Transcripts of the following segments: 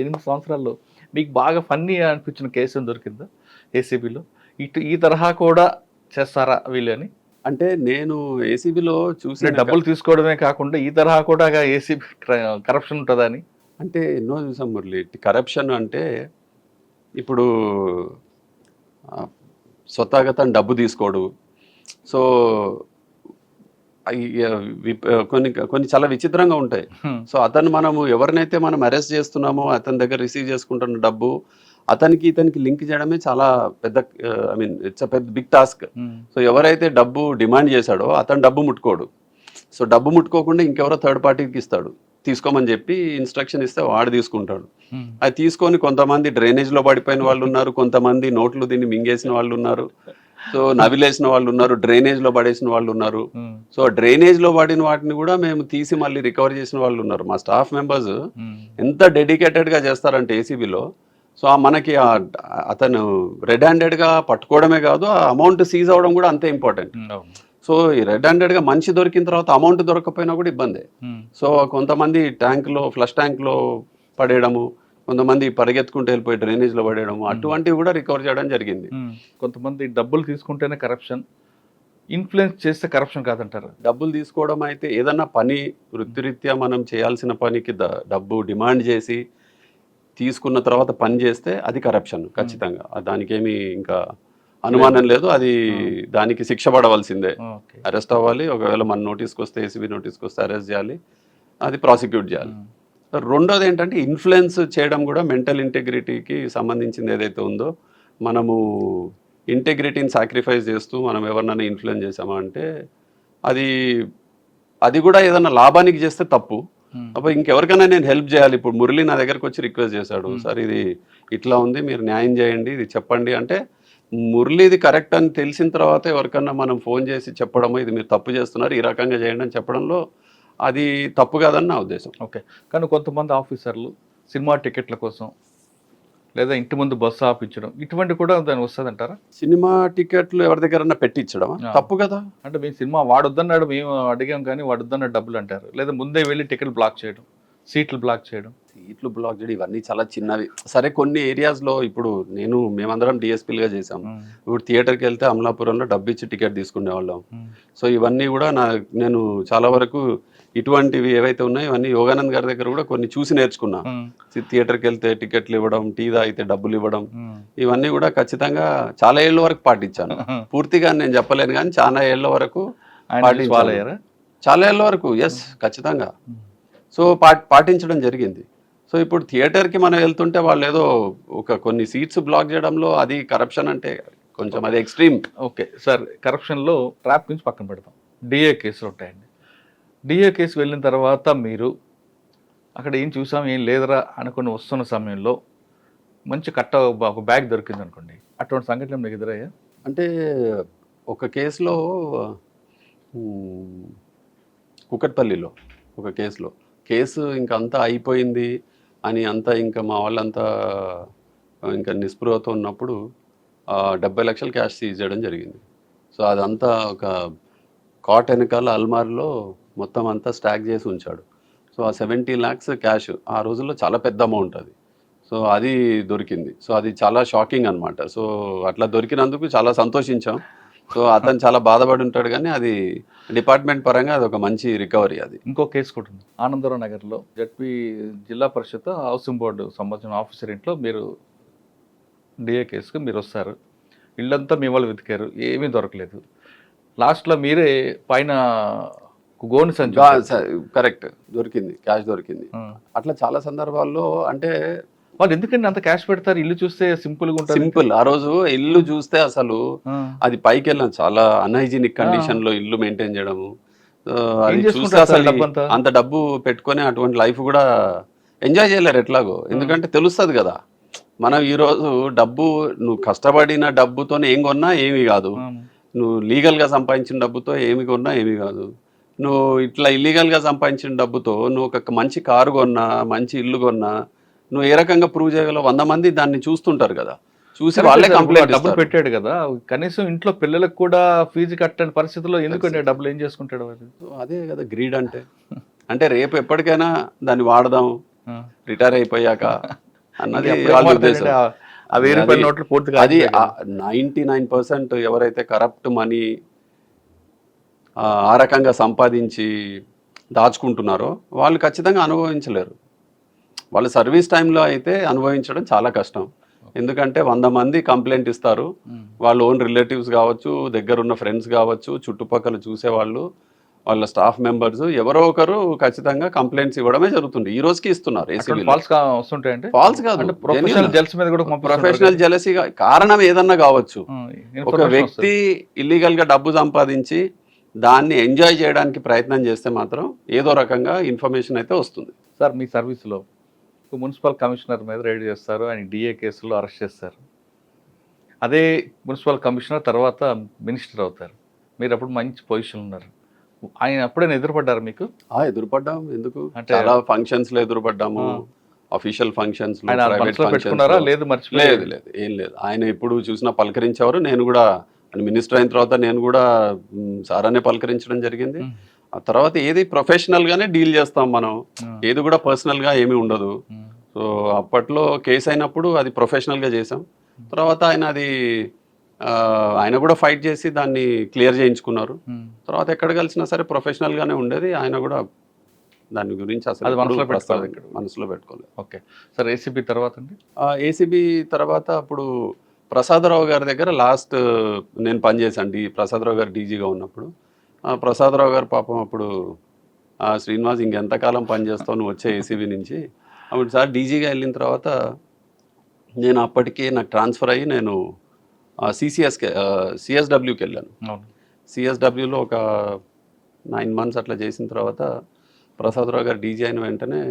8 సంవత్సరాల్లో మీకు బాగా ఫన్నీ అనిపించిన కేసు ఏం దొరికిందా ఏసీబీలో? ఈ తరహా కూడా చేస్తారా వీళ్ళు అని? అంటే నేను ఏసీబీలో అంటే చూసిన డబ్బులు తీసుకోవడమే కాకుండా ఈ తరహా కూడా ఏసీబీ కరప్షన్ ఉంటుందా అని? అంటే ఎన్నో చూసాం మురళి. కరప్షన్ అంటే ఇప్పుడు స్వతహాగా తను డబ్బు తీసుకోడు. సో కొన్ని కొన్ని చాలా విచిత్రంగా ఉంటాయి. సో అతను మనము ఎవరినైతే మనం అరెస్ట్ చేస్తున్నామో అతని దగ్గర రిసీవ్ చేసుకుంటున్న డబ్బు అతనికి ఇతనికి లింక్ చేయడమే చాలా పెద్ద ఐ మీన్ ఇట్స్ అ పెద్ద బిగ్ టాస్క్. సో ఎవరైతే డబ్బు డిమాండ్ చేశాడో అతను డబ్బు ముట్టుకోడు. సో డబ్బు ముట్టుకోకుండా ఇంకెవరో థర్డ్ పార్టీకి ఇస్తాడు. తీసుకోమని చెప్పి ఇన్స్ట్రక్షన్ ఇస్తే వాడు తీసుకుంటాడు. అది తీసుకొని కొంతమంది డ్రైనేజ్లో పడిపోయిన వాళ్ళు ఉన్నారు, కొంతమంది నోట్లు దీన్ని మింగేసిన వాళ్ళు ఉన్నారు, సో నవిలేసిన వాళ్ళు ఉన్నారు, డ్రైనేజ్లో పడేసిన వాళ్ళు ఉన్నారు. సో డ్రైనేజ్లో పడిన వాటిని కూడా మేము తీసి మళ్ళీ రికవర్ చేసిన వాళ్ళు ఉన్నారు. మా స్టాఫ్ మెంబర్స్ ఎంత డెడికేటెడ్గా చేస్తారంటే ఏసీబీలో. సో మనకి అతను రెడ్ హ్యాండెడ్గా పట్టుకోవడమే కాదు, ఆ అమౌంట్ సీజ్ అవ్వడం కూడా అంతే ఇంపార్టెంట్. సో ఈ రెడ్ హ్యాండెడ్గా మనిషి దొరికిన తర్వాత అమౌంట్ దొరకకపోయినా కూడా ఇబ్బందే. సో కొంతమంది ట్యాంక్లో ఫ్లష్ ట్యాంక్లో పడేయడము, కొంతమంది పరిగెత్తుకుంటూ వెళ్ళిపోయి డ్రైనేజ్లో పడేయడము, అటువంటివి కూడా రికవర్ చేయడం జరిగింది. కొంతమంది డబ్బులు తీసుకుంటేనే కరప్షన్, ఇన్ఫ్లుయెన్స్ చేస్తే కరప్షన్ కాదంటారు? డబ్బులు తీసుకోవడం అయితే ఏదన్నా పని వృత్తిరీత్యా మనం చేయాల్సిన పనికి డబ్బు డిమాండ్ చేసి తీసుకున్న తర్వాత పని చేస్తే అది కరప్షన్ ఖచ్చితంగా. దానికేమి ఇంకా అనుమానం లేదు. అది దానికి శిక్ష పడవలసిందే, అరెస్ట్ అవ్వాలి. ఒకవేళ మన నోటీస్కి వస్తే ఏసీబీ నోటీస్కి వస్తే అరెస్ట్ చేయాలి, అది ప్రాసిక్యూట్ చేయాలి. రెండోది ఏంటంటే ఇన్ఫ్లుయెన్స్ చేయడం కూడా మెంటల్ ఇంటెగ్రిటీకి సంబంధించింది ఏదైతే ఉందో, మనము ఇంటెగ్రిటీని సాక్రిఫైస్ చేస్తూ మనం ఎవరినైనా ఇన్ఫ్లుయెన్స్ చేసామా అంటే అది కూడా ఏదైనా లాభానికి చేస్తే తప్పు. అప్పుడు ఇంకెవరికైనా నేను హెల్ప్ చేయాలి. ఇప్పుడు మురళి నా దగ్గరకు వచ్చి రిక్వెస్ట్ చేశాడు, సార్ ఇది ఇట్లా ఉంది, మీరు న్యాయం చేయండి, ఇది చెప్పండి అంటే మురళిది కరెక్ట్ అని తెలిసిన తర్వాత ఎవరికన్నా మనం ఫోన్ చేసి చెప్పడము, ఇది మీరు తప్పు చేస్తున్నారు, ఈ రకంగా చేయండి అని చెప్పడంలో అది తప్పు కాదని నా ఉద్దేశం. ఓకే. కానీ కొంతమంది ఆఫీసర్లు సినిమా టికెట్ల కోసం లేదా ఇంటి ముందు బస్సు ఆపించడం, ఇటువంటి కూడా దాని వస్తుంది అంటారా? సినిమా టికెట్లు ఎవరి దగ్గర పెట్టించడం తప్పు కదా. అంటే మేము సినిమా వాడొద్దన్నాడు, మేము అడిగాం కానీ వాడొద్దన్న డబ్బులు అంటారు. లేదా ముందే వెళ్ళి టికెట్లు బ్లాక్ చేయడం, సీట్లు బ్లాక్ చేయడం. ఇవన్నీ చాలా చిన్నవి. సరే కొన్ని ఏరియాస్లో ఇప్పుడు మేమందరం డిఎస్పీలుగా చేసాం. ఇప్పుడు థియేటర్కి వెళ్తే అమలాపురంలో డబ్బు ఇచ్చి టికెట్ తీసుకునే వాళ్ళం. సో ఇవన్నీ కూడా నేను చాలా వరకు ఇటువంటివి ఏవైతే ఉన్నాయో ఇవన్నీ యోగానంద్ గారి దగ్గర కూడా కొన్ని చూసి నేర్చుకున్నా. థియేటర్కి వెళ్తే టికెట్లు ఇవ్వడం, టీ తాగితే డబ్బులు ఇవ్వడం, ఇవన్నీ కూడా ఖచ్చితంగా చాలా ఏళ్ళ వరకు పాటించాను. పూర్తిగా నేను చెప్పలేను కానీ చాలా ఏళ్ళ వరకు పాటించాను. చాలా ఏళ్ళ వరకు ఎస్ ఖచ్చితంగా. సో పాటించడం జరిగింది. సో ఇప్పుడు థియేటర్కి మనం వెళ్తుంటే వాళ్ళు ఏదో కొన్ని సీట్స్ బ్లాక్ చేయడంలో అది కరప్షన్ అంటే కొంచెం అది ఎక్స్ట్రీమ్. ఓకే సార్, కరప్షన్లో ట్రాప్ నుంచి పక్కన పెడతాం. డిఏ కేసులు ఉంటాయండి. డిఏ కేసు వెళ్ళిన తర్వాత మీరు అక్కడ ఏం చూసాం ఏం లేదరా అనుకుని వస్తున్న సమయంలో మంచి ఒక బ్యాగ్ దొరికింది అనుకోండి, అటువంటి సంఘటన మీకు ఎదురయ్యా? అంటే ఒక కేసులో కుకట్పల్లిలో ఒక కేసు ఇంకా అంతా అయిపోయింది అని ఇంకా మా వాళ్ళంతా ఇంకా నిస్పృహతో ఉన్నప్పుడు 70 లక్షలు క్యాష్ సీజ్ చేయడం జరిగింది. సో అదంతా ఒక కాట్ వెనకాల అల్మార్లో మొత్తం అంతా స్టాక్ చేసి ఉంచాడు. సో ఆ 70 lakhs క్యాష్ ఆ రోజుల్లో చాలా పెద్ద అమౌంట్ అది. సో అది దొరికింది. సో అది చాలా షాకింగ్ అనమాట. సో అట్లా దొరికినందుకు చాలా సంతోషించాం. సో అతను చాలా బాధపడి ఉంటాడు కానీ అది డిపార్ట్మెంట్ పరంగా అది ఒక మంచి రికవరీ. అది ఇంకో కేసు కూడా ఉంది ఆనందరావు నగర్లో. జడ్పీ జిల్లా పరిషత్ హౌసింగ్ బోర్డు సంబంధించిన ఆఫీసర్ ఇంట్లో మీరు డిఏ కేసుకు మీరు వస్తారు. ఇళ్ళంతా మీ వాళ్ళు వెతికారు, ఏమీ దొరకలేదు. లాస్ట్లో మీరే పైన గోను సంచి కరెక్ట్ దొరికింది, క్యాష్ దొరికింది. అట్లా చాలా సందర్భాల్లో అంటే వాళ్ళు ఎందుకంటే అంత క్యాష్ పెడతారు? ఇల్లు చూస్తే సింపుల్గా ఉంటుంది. సింపుల్. ఆ రోజు ఇల్లు చూస్తే అసలు అది పైకి వెళ్ళాం, చాలా అన్హైజీనిక్ కండిషన్ లో ఇల్లు మెయింటైన్ చేయడము. అది చూస్తే అసలు అంత డబ్బు పెట్టుకొని అటువంటి లైఫ్ కూడా ఎంజాయ్ చేయలేరు ఎట్లాగో. ఎందుకంటే తెలుస్తుంది కదా, మనం ఈరోజు డబ్బు నువ్వు కష్టపడిన డబ్బుతోనే ఏం కొన్నా ఏమి కాదు, నువ్వు లీగల్గా సంపాదించిన డబ్బుతో ఏమి కొన్నా ఏమి కాదు. నువ్వు ఇట్లా ఇల్లీగల్గా సంపాదించిన డబ్బుతో నువ్వు ఒక మంచి కారు కొన్నా, మంచి ఇల్లు కొన్నా, నువ్వు ఏ రకంగా ప్రూవ్ చేయగలవు? 100 మంది దాన్ని చూస్తుంటారు కదా, చూసి వాళ్ళే కంప్లైంట్ డబ్బులు పెట్టాడు కదా, కనీసం ఇంట్లో పిల్లలకు కూడా ఫీజు కట్టని పరిస్థితిలో ఎందుకంటే డబ్బులు ఏం చేసుకుంటాడు? అదే కదా గ్రీడ్ అంటే. అంటే రేపు ఎప్పటికైనా దాన్ని వాడదాం, రిటైర్ అయిపోయాక అన్నది ఎప్పుడు వాళ్ళ మాట్లాడండి, ఉద్దేశం. ఆ 1000 రూపాయల నోట్లు పూర్తిగా అది ఆగిపోయాయి. 99% ఎవరైతే కరప్ట్ మనీ ఆ రకంగా సంపాదించి దాచుకుంటున్నారో వాళ్ళు ఖచ్చితంగా అనుభవించలేరు. వాళ్ళు సర్వీస్ టైంలో అయితే అనుభవించడం చాలా కష్టం. ఎందుకంటే 100 మంది కంప్లైంట్ ఇస్తారు. వాళ్ళ ఓన్ రిలేటివ్స్ కావచ్చు, దగ్గరున్న ఫ్రెండ్స్ కావచ్చు, చుట్టుపక్కల చూసేవాళ్ళు, వాళ్ళ స్టాఫ్ మెంబర్స్ ఎవరో ఒకరు ఖచ్చితంగా కంప్లైంట్స్ ఇవ్వడమే జరుగుతుంది. ఈ రోజుకి ఇస్తున్నారు ఏసీబీలో. ఫాల్స్ వస్తుంటాయండి. ఫాల్స్ కాదు, అంటే ప్రొఫెషనల్ జెల్స్ మీద కూడా ప్రొఫెషనల్ జెలసీగా కారణం ఏదన్నా కావచ్చు. ఒక వ్యక్తి ఇల్లీగల్ గా డబ్బు సంపాదించి దాన్ని ఎంజాయ్ చేయడానికి ప్రయత్నం చేస్తే మాత్రం ఏదో రకంగా ఇన్ఫర్మేషన్ అయితే వస్తుంది. సార్ మీ సర్వీస్లో మున్సిపల్ కమిషనర్ మీద రైడ్ చేస్తారు, ఆయన డిఏ కేసులో అరెస్ట్ చేస్తారు. అదే మున్సిపల్ కమిషనర్ తర్వాత మినిస్టర్ అవుతారు. మీరు అప్పుడు మంచి పొజిషన్ ఉన్నారు. ఆయన అప్పుడే ఎదురుపడ్డారు మీకు? ఎదురుపడ్డాం. ఎందుకు? అంటే చాలా ఫంక్షన్స్ లో ఎదురుపడ్డాము. అఫీషియల్ ఫంక్షన్స్ లో, ప్రైవేట్ ఫంక్షన్స్ లో. లేదు లేదు, ఏం లేదు. ఆయన ఎప్పుడు చూసినా పలకరించేవారు. నేను కూడా మినిస్టర్ అయిన తర్వాత నేను కూడా సార్ అనే పలకరించడం జరిగింది. ఆ తర్వాత ఏది ప్రొఫెషనల్ గానే డీల్ చేస్తాం మనం, ఏది కూడా పర్సనల్ గా ఏమీ ఉండదు. సో అప్పట్లో కేసు అయినప్పుడు అది ప్రొఫెషనల్ గా చేసాం. తర్వాత ఆయన కూడా ఫైట్ చేసి దాన్ని క్లియర్ చేయించుకున్నారు. తర్వాత ఎక్కడ కలిసినా సరే ప్రొఫెషనల్ గానే ఉండేది. ఆయన కూడా దాని గురించి అసలు మనసులో పెట్టుకోలేదు. Okay sir. ఏసీబీ తర్వాత అండి? ఏసీబీ తర్వాత అప్పుడు ప్రసాదరావు గారి దగ్గర లాస్ట్ నేను పనిచేశాను. ప్రసాదరావు గారు డీజీగా ఉన్నప్పుడు. ప్రసాదరావు గారు పాపం అప్పుడు శ్రీనివాస్ ఇంకెంతకాలం పనిచేస్తావు నువ్వు వచ్చే ఏసీబీ నుంచి. అప్పుడు సార్ డీజీగా వెళ్ళిన తర్వాత నేను అప్పటికే నాకు ట్రాన్స్ఫర్ అయ్యి నేను సిఎస్డబ్ల్యూకి వెళ్ళాను. సిఎస్డబ్ల్యూలో ఒక 9 months అట్లా చేసిన తర్వాత ప్రసాదరావు గారు డీజీ అయిన వెంటనే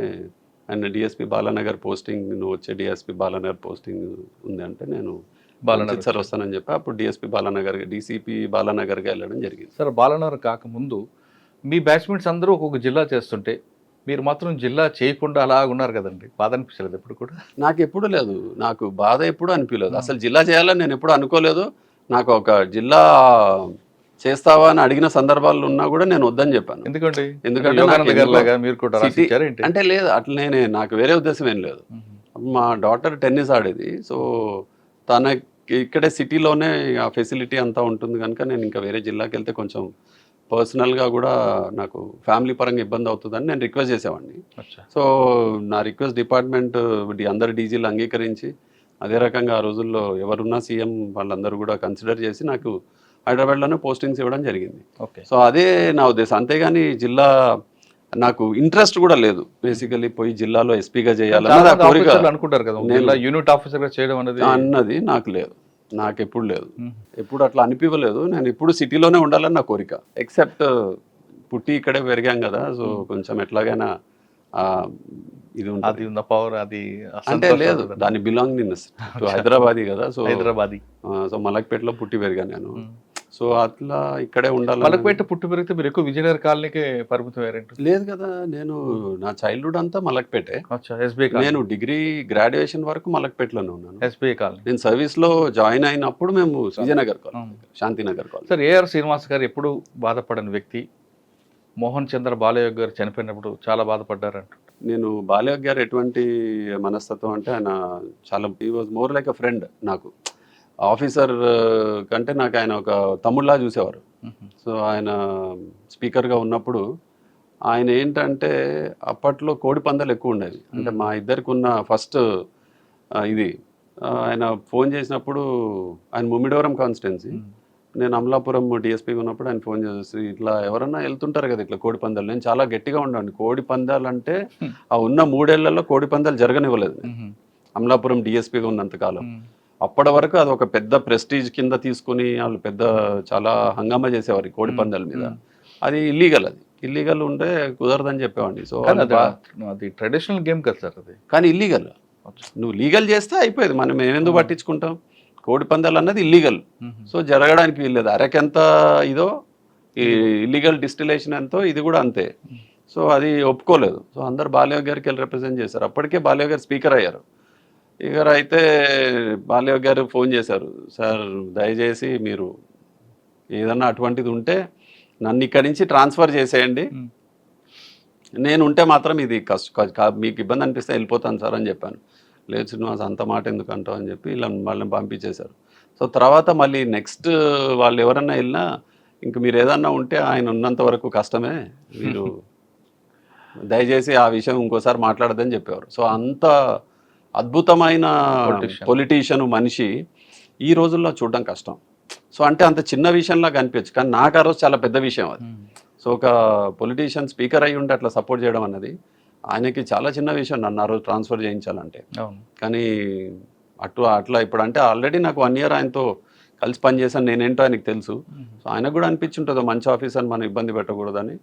ఆయన డిఎస్పీ బాలానగర్ పోస్టింగ్, నువ్వు వచ్చే డిఎస్పీ బాలానగర్ పోస్టింగ్ ఉంది అంటే నేను బాలానగర్ సార్ వస్తానని చెప్పి అప్పుడు డిఎస్పీ బాలానగర్, డీసీపీ బాలానగర్గా వెళ్ళడం జరిగింది. సార్ బాలానగర్ కాకముందు మీ బ్యాచ్మెంట్స్ అందరూ ఒక్కొక్క జిల్లా చేస్తుంటే మీరు మాత్రం జిల్లా చేయకుండా అలా ఉన్నారు కదండి, బాధ అనిపించలేదు ఎప్పుడు కూడా? నాకు ఎప్పుడు లేదు, నాకు బాధ ఎప్పుడు అనిపించలేదు. అసలు జిల్లా చేయాలని నేను ఎప్పుడు అనుకోలేదు. నాకు ఒక జిల్లా చేస్తావా అని అడిగిన సందర్భాలు ఉన్నా కూడా నేను వద్దని చెప్పాను. ఎందుకంటే అంటే లేదు అట్లనే, నాకు వేరే ఉద్దేశం ఏం లేదు. మా డాటర్ టెన్నిస్ ఆడేది. సో తనకి ఇక్కడే సిటీలోనే ఆ ఫెసిలిటీ అంతా ఉంటుంది కనుక నేను ఇంకా వేరే జిల్లాకి వెళ్తే కొంచెం పర్సనల్గా కూడా నాకు ఫ్యామిలీ పరంగా ఇబ్బంది అవుతుందని నేను రిక్వెస్ట్ చేసేవాడిని. సో నా రిక్వెస్ట్ డిపార్ట్మెంట్ అందరు డీజీలు అంగీకరించి అదే రకంగా ఆ రోజుల్లో ఎవరున్నా సీఎం వాళ్ళందరూ కూడా కన్సిడర్ చేసి నాకు హైదరాబాద్లోనే పోస్టింగ్స్ ఇవ్వడం జరిగింది. సో అదే నా ఉద్దేశం. అంతేగాని జిల్లా నాకు ఇంట్రెస్ట్ కూడా లేదు. బేసికలీ పోయి జిల్లాలో ఎస్పీగా చేయాలన్నది యూనిట్ ఆఫీసర్గా చేయడం అన్నది నాకు లేదు, నాకు ఎప్పుడు లేదు, ఎప్పుడు అట్లా అనిపించలేదు. నేను ఎప్పుడు సిటీలోనే ఉండాలని నా కోరిక. ఎక్సెప్ట్ పుట్టి ఇక్కడే పెరిగాం కదా, సో కొంచెం ఎట్లాగైనా ఇది ఉంటుంది పవర్, అది అంటే లేదు, దాని బిలాంగింగ్నెస్ హైదరాబాదీ కదా. సో హైదరాబాదీ, సో మలక్పేటలో పుట్టి పెరిగాను నేను. సో అట్లా ఇక్కడే ఉండాలి. మలక్పేట పుట్టి పెరిగితే మీరు ఎక్కువ విజయనగర్ కాలనీకే పరిమితం అయ్యారంట? లేదు కదా, నేను నా చైల్డ్హుడ్ అంతా మలక్పేటే. నేను డిగ్రీ గ్రాడ్యుయేషన్ వరకు మలక్పేటలోనే ఉన్నాను. SBI colony. నేను సర్వీస్లో జాయిన్ అయినప్పుడు మేము Vijayanagar colony, Shantinagar colony. Sir A R Srinivas garu ఎప్పుడు బాధపడని వ్యక్తి. మోహన్ చంద్ర బాలయోగ్ గారు చనిపోయినప్పుడు చాలా బాధపడ్డారంట. నేను బాలయోగ్ గారు ఎటువంటి మనస్తత్వం అంటే ఆయన చాలా, he was more like a friend నాకు. ఆఫీసర్ కంటే నాకు ఆయన ఒక తమ్ముళ్ళలా చూసేవారు. సో ఆయన స్పీకర్గా ఉన్నప్పుడు ఆయన ఏంటంటే అప్పట్లో కోడి పందాలు ఎక్కువ ఉండేది. అంటే మా ఇద్దరికి ఉన్న ఫస్ట్ ఇది ఆయన ఫోన్ చేసినప్పుడు, ఆయన ముమ్మిడివరం కాన్స్టిట్యున్సీ, నేను అమలాపురం డిఎస్పీగా ఉన్నప్పుడు ఆయన ఫోన్ చేసి ఇట్లా ఎవరన్నా వెళ్తుంటారు కదా ఇట్లా కోడి పందాలు. నేను చాలా గట్టిగా ఉండండి, కోడి పందాలు అంటే ఆ ఉన్న 3 ఏళ్లలో కోడి పందాలు జరగనివ్వలేదు అమలాపురం డిఎస్పీగా ఉన్నంతకాలం. అప్పటి వరకు అది ఒక పెద్ద ప్రెస్టీజ్ కింద తీసుకుని వాళ్ళు పెద్ద చాలా హంగామా చేసేవారు కోడి పందాల మీద. అది ఇల్లీగల్, అది ఇల్లీగల్ ఉంటే కుదరదని చెప్పేవాడిని. సో అది ట్రెడిషనల్ గేమ్ కదా సార్ అది, కానీ ఇల్లీగల్. నువ్వు లీగల్ చేస్తే అయిపోయేది, మనం ఎందుకు పట్టించుకుంటాం. కోడి పందాలు అన్నది ఇల్లీగల్, సో జరగడానికి వీల్లేదు. అరకెంత ఇదో ఈ ఇల్లీగల్ డిస్టిలేషన్ ఎంతో ఇది కూడా అంతే. సో అది ఒప్పుకోలేదు. సో అందరు బాలయోగ్ గారికి వెళ్ళి రిప్రజెంట్ చేశారు. అప్పటికే బాలయోగ్ గారు స్పీకర్ అయ్యారు. స్పీకర్ అయితే బాలయోగ్ గారు ఫోన్ చేశారు, సార్ దయచేసి మీరు ఏదన్నా అటువంటిది ఉంటే నన్ను ఇక్కడి నుంచి ట్రాన్స్ఫర్ చేసేయండి, నేను ఉంటే మాత్రం ఇది మీకు ఇబ్బంది అనిపిస్తే వెళ్ళిపోతాను సార్ అని చెప్పాను. లేదు శ్రీనివాస్ అంత మాట ఎందుకు అంటావు అని చెప్పి ఇలా వాళ్ళని పంపించేశారు. సో తర్వాత మళ్ళీ నెక్స్ట్ వాళ్ళు ఎవరన్నా వెళ్ళినా ఇంక మీరు ఏదన్నా ఉంటే ఆయన ఉన్నంత వరకు కష్టమే, మీరు దయచేసి ఆ విషయం ఇంకోసారి మాట్లాడదని చెప్పేవారు. సో అంత అద్భుతమైన Politician. పొలిటీషియన్ మనిషి ఈ రోజుల్లో చూడడం కష్టం. సో అంటే అంత చిన్న విషయంలా కనిపించచ్చు, కానీ నాకు ఆ రోజు చాలా పెద్ద విషయం అది. సో ఒక పొలిటీషియన్ స్పీకర్ అయ్యి ఉంటే అట్లా సపోర్ట్ చేయడం అన్నది ఆయనకి చాలా చిన్న విషయం, నన్ను ఆ రోజు ట్రాన్స్ఫర్ చేయించాలంటే. అవును. కానీ అట్లా ఇప్పుడు అంటే ఆల్రెడీ నాకు 1 year ఆయనతో కలిసి పనిచేశాను, నేనేంటో ఆయనకు తెలుసు. సో ఆయనకు కూడా అనిపించుంటుంది మంచి ఆఫీసర్ మనం ఇబ్బంది పెట్టకూడదని.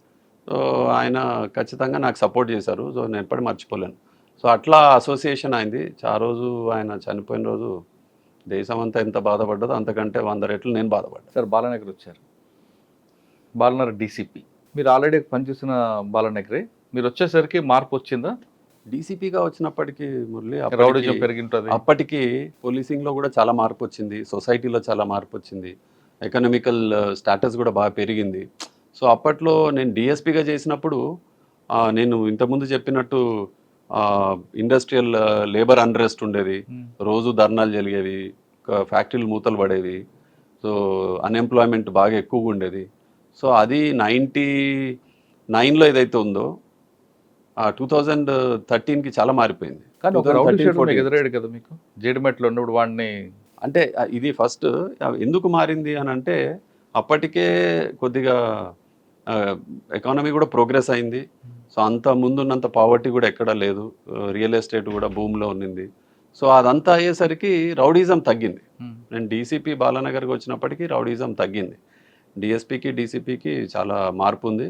సో ఆయన ఖచ్చితంగా నాకు సపోర్ట్ చేశారు. సో నేను ఎప్పటికీ మర్చిపోలేను. సో అట్లా అసోసియేషన్ అయింది. ఆ రోజు ఆయన చనిపోయిన రోజు దేశం అంతా ఎంత బాధపడ్డదో అంతకంటే 100 రెట్లు నేను బాధపడ్డాను. సార్ బాలానగర్ వచ్చారు, బాలనగర్ డీసీపీ. మీరు ఆల్రెడీ పనిచేసిన బాలానగరే, మీరు వచ్చేసరికి మార్పు వచ్చిందా? డీసీపీగా వచ్చినప్పటికీ మురళి రౌడిజం పెరిగింటుంది. అప్పటికి పోలీసింగ్లో కూడా చాలా మార్పు వచ్చింది, సొసైటీలో చాలా మార్పు వచ్చింది, ఎకనామికల్ స్టేటస్ కూడా బాగా పెరిగింది. సో అప్పట్లో నేను డిఎస్పీగా చేసినప్పుడు నేను ఇంతకుముందు చెప్పినట్టు ఇండస్ట్రియల్ లేబర్ అన్రెస్ట్ ఉండేది, రోజు ధర్నాలు జరిగేవి, ఫ్యాక్టరీలు మూతలు పడేవి. సో అన్ఎంప్లాయ్మెంట్ బాగా ఎక్కువగా ఉండేది. సో అది 99లో ఏదైతే ఉందో 2013కి చాలా మారిపోయింది. కానీ ఒక రౌడీ షీటర్ మీకు ఎదురయ్యాడు కదా మీకు జేడిమెట్లో ఉన్నప్పుడు వాడిని. అంటే ఇది ఫస్ట్ ఎందుకు మారింది అని అంటే అప్పటికే కొద్దిగా ఎకానమీ కూడా ప్రోగ్రెస్ అయింది. సో అంత ముందున్నంత పావర్టీ కూడా ఎక్కడా లేదు, రియల్ ఎస్టేట్ కూడా భూమిలో ఉన్నింది. సో అదంతా అయ్యేసరికి రౌడీజం తగ్గింది. నేను డీసీపీ బాలానగర్కి వచ్చినప్పటికీ రౌడీజం తగ్గింది. డిఎస్పీకి డీసీపీకి చాలా మార్పు ఉంది,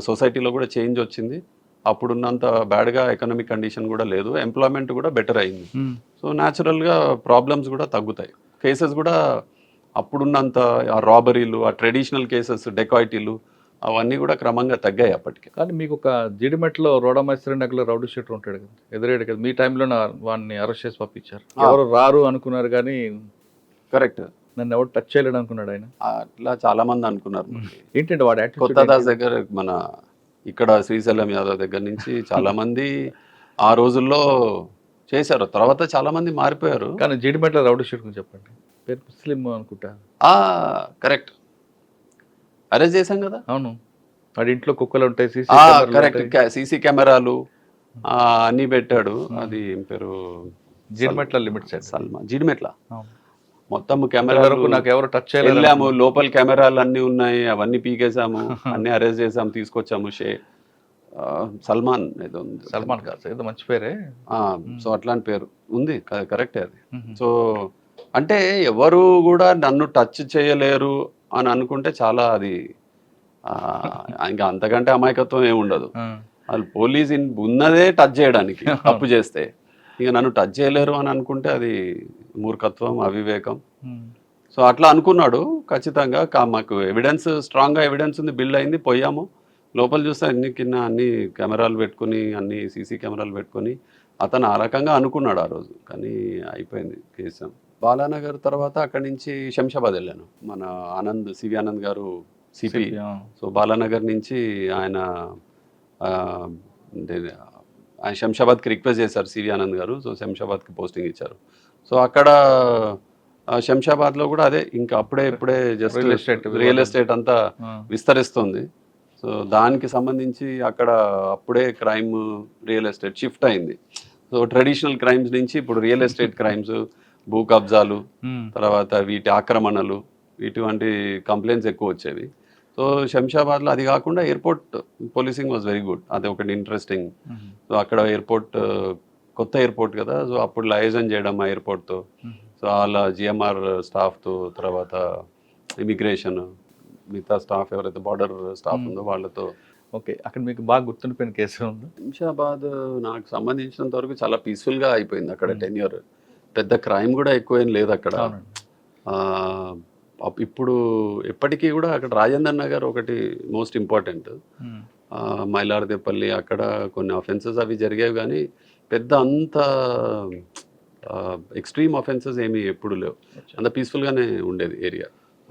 సొసైటీలో కూడా చేంజ్ వచ్చింది. అప్పుడున్నంత బ్యాడ్గా ఎకనామిక్ కండిషన్ కూడా లేదు, ఎంప్లాయ్మెంట్ కూడా బెటర్ అయింది. సో న్యాచురల్గా ప్రాబ్లమ్స్ కూడా తగ్గుతాయి, కేసెస్ కూడా అప్పుడున్నంత ఆ రాబరీలు, ఆ ట్రెడిషనల్ కేసెస్, డెకాయిటీలు అవన్నీ కూడా క్రమంగా తగ్గాయి అప్పటికి. కానీ మీకు ఒక జీడిమెట్లో రోడమైసరి నగర్లో రౌడీ షీటర్ ఉంటాడు కదా, ఎదురయ్యాడు కదా, మీ టైంలో వాడిని అరెస్ట్ చేసి పంపించారు. ఎవరు రారు అనుకున్నారు కానీ కరెక్ట్, నన్ను ఎవరు టచ్ చేయలేడు అనుకున్నాడు ఆయన. అట్లా చాలా మంది అనుకున్నారు. ఏంటంటే వాడు కొత్త దాస్ దగ్గర మన ఇక్కడ శ్రీశైలం యాదవ్ దగ్గర నుంచి చాలా మంది ఆ రోజుల్లో చేశారు, తర్వాత చాలా మంది మారిపోయారు. కానీ జీడిమెట్ల రౌడీ షీటర్ గురించి చెప్పండి. పేరు ముస్లిం అనుకుంటా. కరెక్ట్, అరెస్ట్ చేశాం కదా. అవును, వాడి ఇంట్లో కుక్కలు ఉంటాయి, కరెక్ట్, సీసీ కెమెరాలు అన్నీ పెట్టాడు. అది ఏం పేరు, జీడిమెట్ల లిమిట్ సెట్ సల్మాన్, జీడిమెట్ల మొత్తం కెమెరాలు నాకు ఎవరు టచ్ చేయలేదు. వెళ్ళాము, లోపల కెమెరాలు అన్నీ ఉన్నాయి, అవన్నీ పీకేసాము, అన్ని అరెస్ట్ చేసాము, తీసుకొచ్చాము. సల్మాన్ ఏదో ఉంది, సల్మాన్ కాదు ఏదో మంచి పేరే. సో అట్లాంటి పేరు ఉంది, కరెక్టే అది. సో అంటే ఎవరు కూడా నన్ను టచ్ చేయలేరు అని అనుకుంటే చాలా అది ఇంకా అంతకంటే అమాయకత్వం ఏమి ఉండదు. వాళ్ళు పోలీస్ ఉన్నదే టచ్ చేయడానికి, తప్పు చేస్తే. ఇక నన్ను టచ్ చేయలేరు అని అనుకుంటే అది మూర్ఖత్వం, అవివేకం. సో అట్లా అనుకున్నాడు ఖచ్చితంగా. మాకు ఎవిడెన్స్, స్ట్రాంగ్గా ఎవిడెన్స్ ఉంది, బిల్డ్ అయింది, పోయాము. లోపల చూస్తే అన్ని కెమెరాలు పెట్టుకుని, అన్ని సీసీ కెమెరాలు పెట్టుకొని అతను ఆ రకంగా అనుకున్నాడు ఆ రోజు. కానీ అయిపోయింది కేసు. బాలానగర్ తర్వాత అక్కడి నుంచి శంషాబాద్ వెళ్ళాను. మన ఆనంద్, సివి ఆనంద్ గారు సిపి. సో బాలానగర్ నుంచి ఆయన శంషాబాద్కి రిక్వెస్ట్ చేశారు సివి ఆనంద్ గారు. సో శంషాబాద్కి పోస్టింగ్ ఇచ్చారు. సో అక్కడ శంషాబాద్లో కూడా అదే, ఇంకా ఇప్పుడే జస్ట్ రియల్ ఎస్టేట్ అంతా విస్తరిస్తుంది. సో దానికి సంబంధించి అక్కడ అప్పుడే క్రైమ్, రియల్ ఎస్టేట్ షిఫ్ట్ అయింది. సో ట్రెడిషనల్ క్రైమ్స్ నుంచి ఇప్పుడు రియల్ ఎస్టేట్ క్రైమ్స్, భూ కబ్జాలు, తర్వాత వీటి ఆక్రమణలు, ఇటువంటి కంప్లైంట్స్ ఎక్కువ వచ్చేవి. సో శంషాబాద్లో అది కాకుండా airport policing was very good, అది ఒకటి ఇంట్రెస్టింగ్. సో అక్కడ ఎయిర్పోర్ట్, కొత్త ఎయిర్పోర్ట్ కదా, సో అప్పుడు లైజన్ చేయడం ఆ ఎయిర్పోర్ట్తో, సో వాళ్ళ జిఎంఆర్ స్టాఫ్తో, తర్వాత ఇమిగ్రేషన్, మిగతా స్టాఫ్ ఎవరైతే బార్డర్ స్టాఫ్ ఉందో వాళ్ళతో. ఓకే, అక్కడ మీకు బాగా గుర్తుండిపోయిన కేసు ఉంది? శంషాబాద్ నాకు సంబంధించినంత వరకు చాలా పీస్ఫుల్గా అయిపోయింది అక్కడ. టెన్యూర్ పెద్ద క్రైమ్ కూడా ఎక్కువ ఏం లేదు అక్కడ. ఇప్పుడు ఎప్పటికీ కూడా అక్కడ రాజేంద్ర నగర్ ఒకటి మోస్ట్ ఇంపార్టెంట్, మైలార్దేపల్లి, అక్కడ కొన్ని అఫెన్సెస్ అవి జరిగేవి, కానీ పెద్ద అంత ఎక్స్ట్రీమ్ అఫెన్సెస్ ఏమీ ఎప్పుడు లేవు, అంత పీస్ఫుల్గానే ఉండేది ఏరియా.